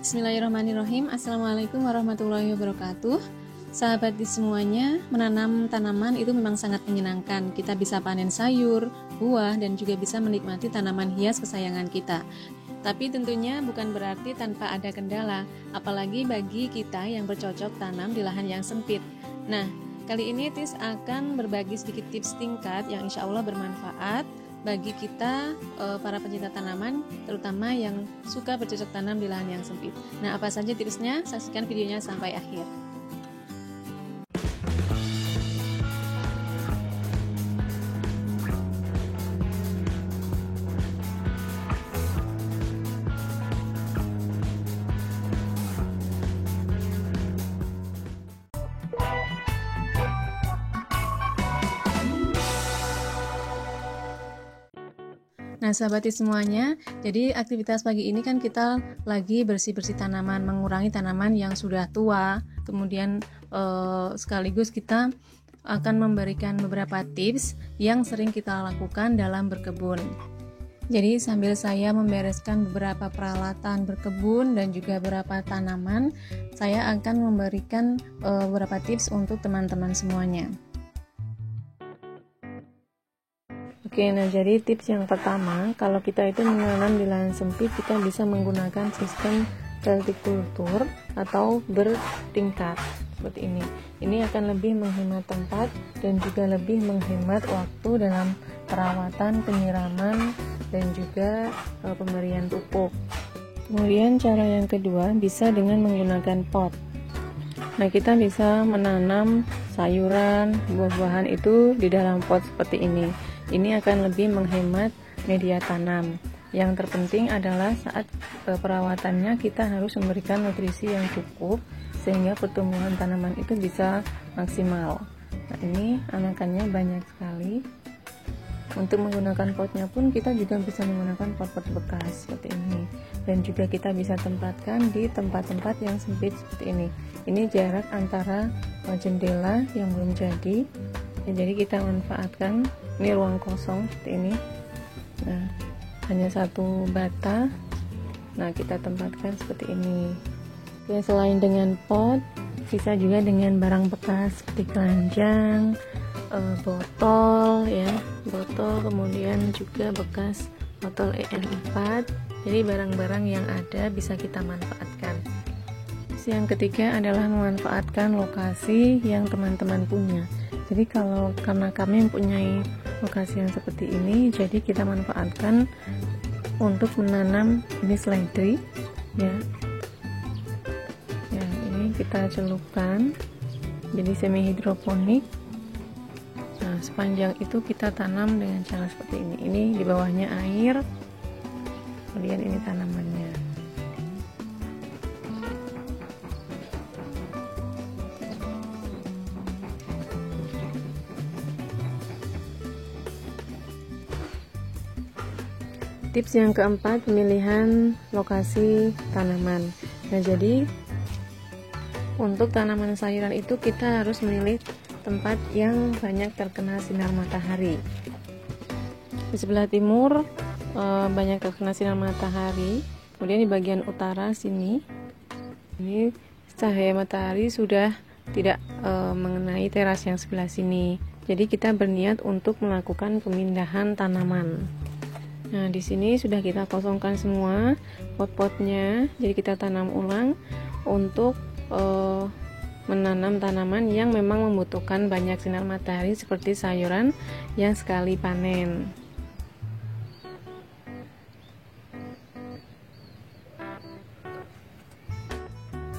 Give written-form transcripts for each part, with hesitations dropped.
Bismillahirrahmanirrahim. Assalamualaikum warahmatullahi wabarakatuh. Sahabat di semuanya, menanam tanaman itu memang sangat menyenangkan. Kita bisa panen sayur, buah, dan juga bisa menikmati tanaman hias kesayangan kita. Tapi tentunya bukan berarti tanpa ada kendala, apalagi bagi kita yang bercocok tanam di lahan yang sempit. Nah, kali ini Tis akan berbagi sedikit tips tingkat yang insya Allah bermanfaat bagi kita para pencinta tanaman, terutama yang suka bercocok tanam di lahan yang sempit. Nah, apa saja tipsnya? Saksikan videonya sampai akhir. Nah, sahabat semuanya, jadi aktivitas pagi ini kan kita lagi bersih-bersih tanaman, mengurangi tanaman yang sudah tua. Kemudian sekaligus kita akan memberikan beberapa tips yang sering kita lakukan dalam berkebun. Jadi sambil saya membereskan beberapa peralatan berkebun dan juga beberapa tanaman, saya akan memberikan beberapa tips untuk teman-teman semuanya. Oke, nah jadi tips yang pertama, kalau kita itu menanam di lahan sempit, kita bisa menggunakan sistem vertikultur atau bertingkat seperti ini. Ini akan lebih menghemat tempat dan juga lebih menghemat waktu dalam perawatan, penyiraman, dan juga pemberian pupuk. Kemudian cara yang kedua bisa dengan menggunakan pot. Nah, kita bisa menanam sayuran, buah-buahan itu di dalam pot seperti ini. Ini akan lebih menghemat media tanam. Yang terpenting adalah saat perawatannya kita harus memberikan nutrisi yang cukup sehingga pertumbuhan tanaman itu bisa maksimal. Nah, ini anakannya banyak sekali. Untuk menggunakan potnya pun kita juga bisa menggunakan pot-pot bekas seperti ini. Dan juga kita bisa tempatkan di tempat-tempat yang sempit seperti ini. Ini jarak antara jendela yang belum jadi. Ya, jadi kita manfaatkan ini ruang kosong seperti ini. Nah, hanya satu bata. Nah, kita tempatkan seperti ini. Ya, selain dengan pot, bisa juga dengan barang bekas seperti keranjang, botol, ya, botol, kemudian juga bekas botol EN4. Jadi barang-barang yang ada bisa kita manfaatkan. Yang ketiga adalah memanfaatkan lokasi yang teman-teman punya. Jadi karena kami mempunyai lokasi yang seperti ini, jadi kita manfaatkan untuk menanam ini seledri, ya. Ya, ini kita celupkan jadi semi hidroponik. Nah, sepanjang itu kita tanam dengan cara seperti ini. Ini di bawahnya air, kemudian ini tanamannya. Tips yang keempat, pemilihan lokasi tanaman. Nah, jadi untuk tanaman sayuran itu kita harus memilih tempat yang banyak terkena sinar matahari. Di sebelah timur banyak terkena sinar matahari, kemudian di bagian utara sini ini cahaya matahari sudah tidak mengenai teras yang sebelah sini. Jadi kita berniat untuk melakukan pemindahan tanaman. Nah, di sini sudah kita kosongkan semua pot-potnya. Jadi kita tanam ulang untuk menanam tanaman yang memang membutuhkan banyak sinar matahari seperti sayuran yang sekali panen.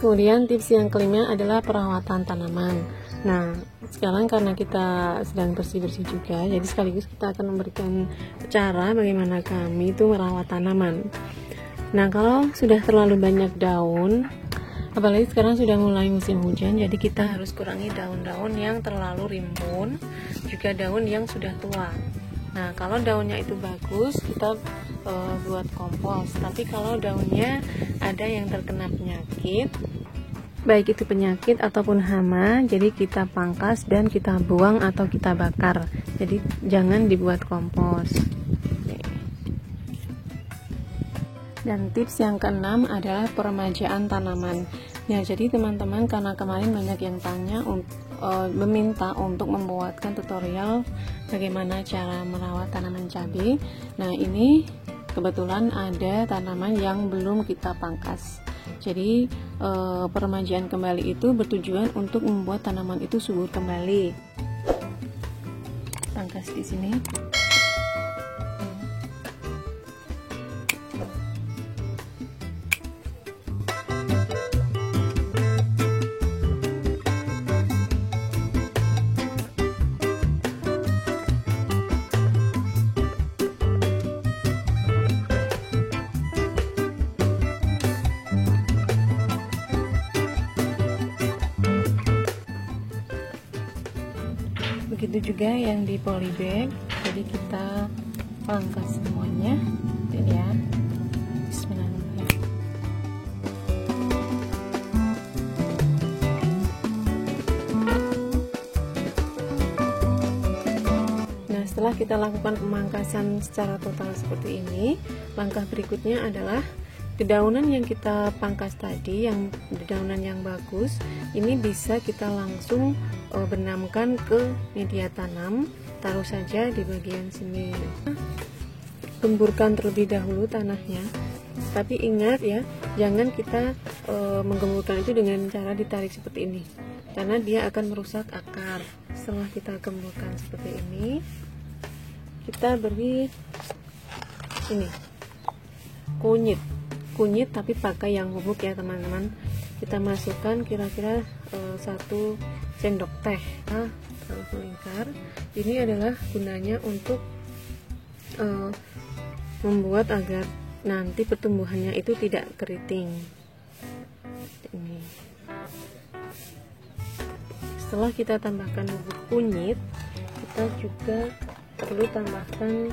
Kemudian tips yang kelima adalah perawatan tanaman. Nah, sekarang karena kita sedang bersih-bersih juga, jadi sekaligus kita akan memberikan cara bagaimana kami itu merawat tanaman. Nah, kalau sudah terlalu banyak daun, apalagi sekarang sudah mulai musim hujan, jadi kita harus kurangi daun-daun yang terlalu rimbun, juga daun yang sudah tua. Nah, kalau daunnya itu bagus, kita buat kompos. Tapi kalau daunnya ada yang terkena penyakit, baik itu penyakit ataupun hama, jadi kita pangkas dan kita buang atau kita bakar. Jadi jangan dibuat kompos. Dan tips yang keenam adalah peremajaan tanaman. Ya, jadi teman-teman, karena kemarin banyak yang meminta untuk membuatkan tutorial bagaimana cara merawat tanaman cabai. Nah, ini kebetulan ada tanaman yang belum kita pangkas. Jadi peremajaan kembali itu bertujuan untuk membuat tanaman itu subur kembali. Pangkas di sini. Begitu juga yang di polybag, jadi kita pangkas semuanya. Ini ya, bismillahirrahmanirrahim. Nah, setelah kita lakukan pemangkasan secara total seperti ini, langkah berikutnya adalah dedaunan yang kita pangkas tadi, yang dedaunan yang bagus, ini bisa kita langsung benamkan ke media tanam. Taruh saja di bagian sini. Gemburkan terlebih dahulu tanahnya, tapi ingat ya, jangan kita menggemburkan itu dengan cara ditarik seperti ini, karena dia akan merusak akar. Setelah kita gemburkan seperti ini, kita beri ini kunyit tapi pakai yang bubuk ya teman-teman. Kita masukkan kira-kira 1 sendok teh, terlalu melingkar. Ini adalah gunanya untuk membuat agar nanti pertumbuhannya itu tidak keriting. Ini. Setelah kita tambahkan bubuk kunyit, kita juga perlu tambahkan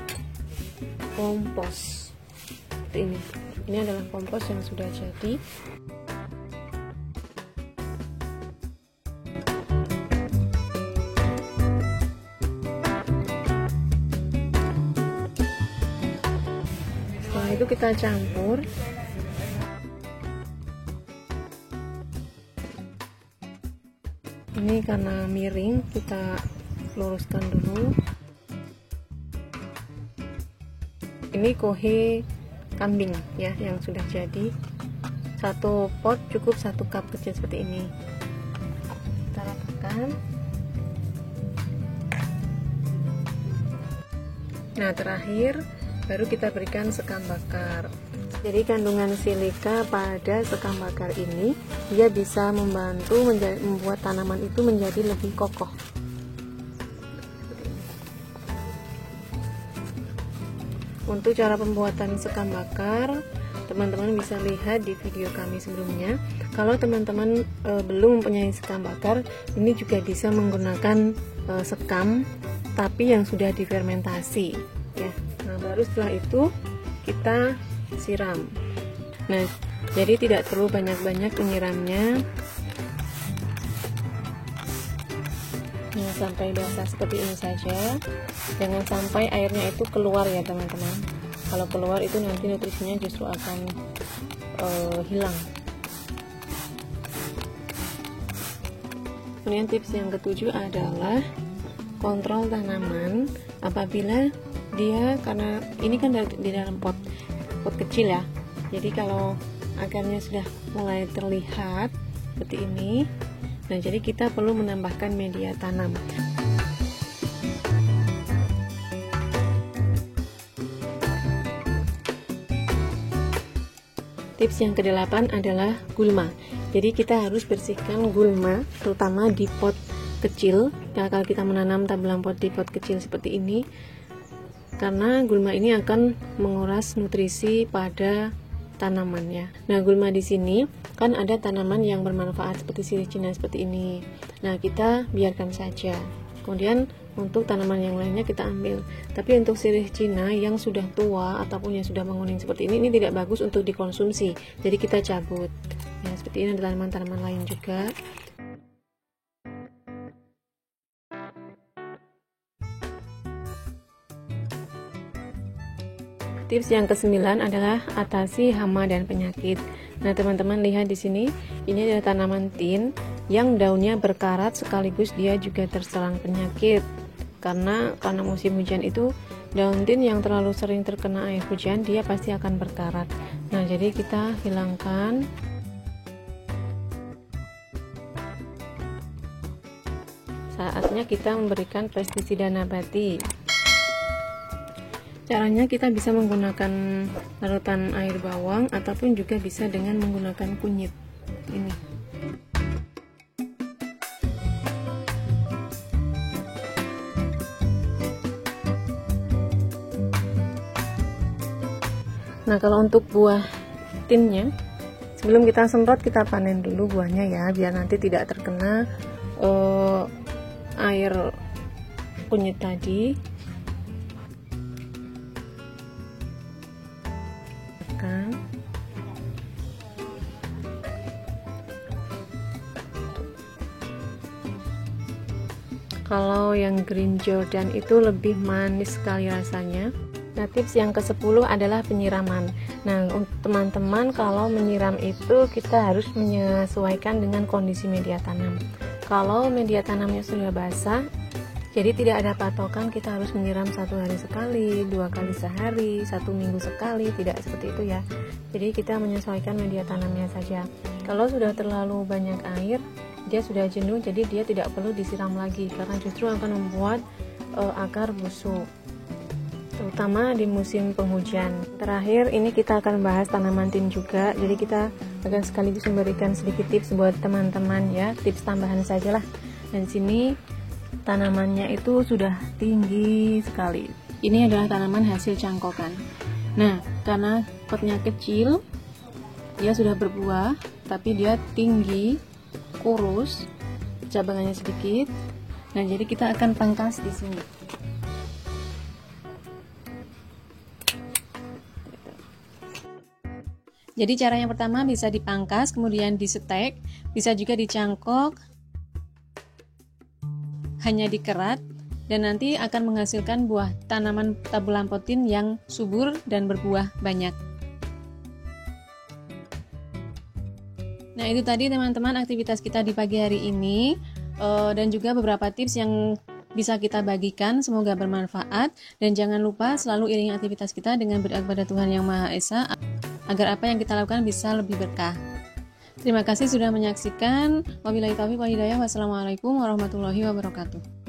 kompos. Seperti ini. Ini adalah kompos yang sudah jadi. Setelah itu kita campur. Ini karena miring, kita luruskan dulu. Ini kohe kambing ya, yang sudah jadi. 1 pot cukup 1 cup kecil seperti ini. Kita ratakan. Nah, terakhir baru kita berikan sekam bakar. Jadi kandungan silika pada sekam bakar ini, dia bisa membantu membuat tanaman itu menjadi lebih kokoh. Untuk cara pembuatan sekam bakar, teman-teman bisa lihat di video kami sebelumnya. Kalau teman-teman belum mempunyai sekam bakar, ini juga bisa menggunakan sekam tapi yang sudah difermentasi ya. Nah, baru setelah itu kita siram. Nah, jadi tidak perlu banyak-banyak menyiramnya. Nah, sampai basah seperti ini saja. Jangan sampai airnya itu keluar ya teman-teman. Kalau keluar itu nanti nutrisinya justru akan hilang. Kemudian tips yang ketujuh adalah kontrol tanaman apabila dia, karena ini kan di dalam pot kecil ya, jadi kalau akarnya sudah mulai terlihat seperti ini, nah jadi kita perlu menambahkan media tanam. Tips yang ke-8 adalah gulma. Jadi kita harus bersihkan gulma, terutama di pot kecil. Nah, kalau kita menanam tabulan pot di pot kecil seperti ini, karena gulma ini akan menguras nutrisi pada tanamannya. Nah, gulma di sini kan ada tanaman yang bermanfaat seperti sirih Cina seperti ini. Nah, kita biarkan saja. Kemudian untuk tanaman yang lainnya kita ambil. Tapi untuk sirih Cina yang sudah tua ataupun yang sudah menguning seperti ini tidak bagus untuk dikonsumsi. Jadi kita cabut. Ya, seperti ini ada tanaman-tanaman lain juga. Tips yang ke-9 adalah atasi hama dan penyakit. Nah, teman-teman lihat di sini, ini adalah tanaman tin yang daunnya berkarat sekaligus dia juga terserang penyakit. Karena musim hujan itu daun tin yang terlalu sering terkena air hujan dia pasti akan berkarat. Nah, jadi kita hilangkan. Saatnya kita memberikan pestisida nabati. Caranya kita bisa menggunakan larutan air bawang ataupun juga bisa dengan menggunakan kunyit ini. Nah, kalau untuk buah tinnya, sebelum kita semprot kita panen dulu buahnya ya, biar nanti tidak terkena air kunyit tadi. Kalau yang Green Jordan itu lebih manis sekali rasanya. Nah, tips yang ke-10 adalah penyiraman. Nah, untuk teman-teman kalau menyiram itu kita harus menyesuaikan dengan kondisi media tanam. Kalau media tanamnya sudah basah, jadi tidak ada patokan kita harus menyiram 1 hari sekali, 2 kali sehari, 1 minggu sekali, tidak seperti itu ya. Jadi kita menyesuaikan media tanamnya saja. Kalau sudah terlalu banyak air, dia sudah jenuh, jadi dia tidak perlu disiram lagi karena justru akan membuat akar busuk, terutama di musim penghujan. Terakhir ini kita akan bahas tanaman tin juga, jadi kita akan sekaligus memberikan sedikit tips buat teman-teman ya, tips tambahan sajalah. Dan sini tanamannya itu sudah tinggi sekali. Ini adalah tanaman hasil cangkokan. Nah, karena potnya kecil, dia sudah berbuah, tapi dia tinggi, kurus, cabangannya sedikit. Nah, jadi kita akan pangkas di sini. Jadi cara yang pertama bisa dipangkas, kemudian disetek, bisa juga dicangkok, hanya dikerat, dan nanti akan menghasilkan buah tanaman tabulampotin yang subur dan berbuah banyak. Nah, itu tadi teman-teman aktivitas kita di pagi hari ini, dan juga beberapa tips yang bisa kita bagikan, semoga bermanfaat. Dan jangan lupa selalu iringi aktivitas kita dengan berdoa kepada Tuhan Yang Maha Esa agar apa yang kita lakukan bisa lebih berkah. Terima kasih sudah menyaksikan. Wabillahi taufiq wal hidayah. Wassalamualaikum warahmatullahi wabarakatuh.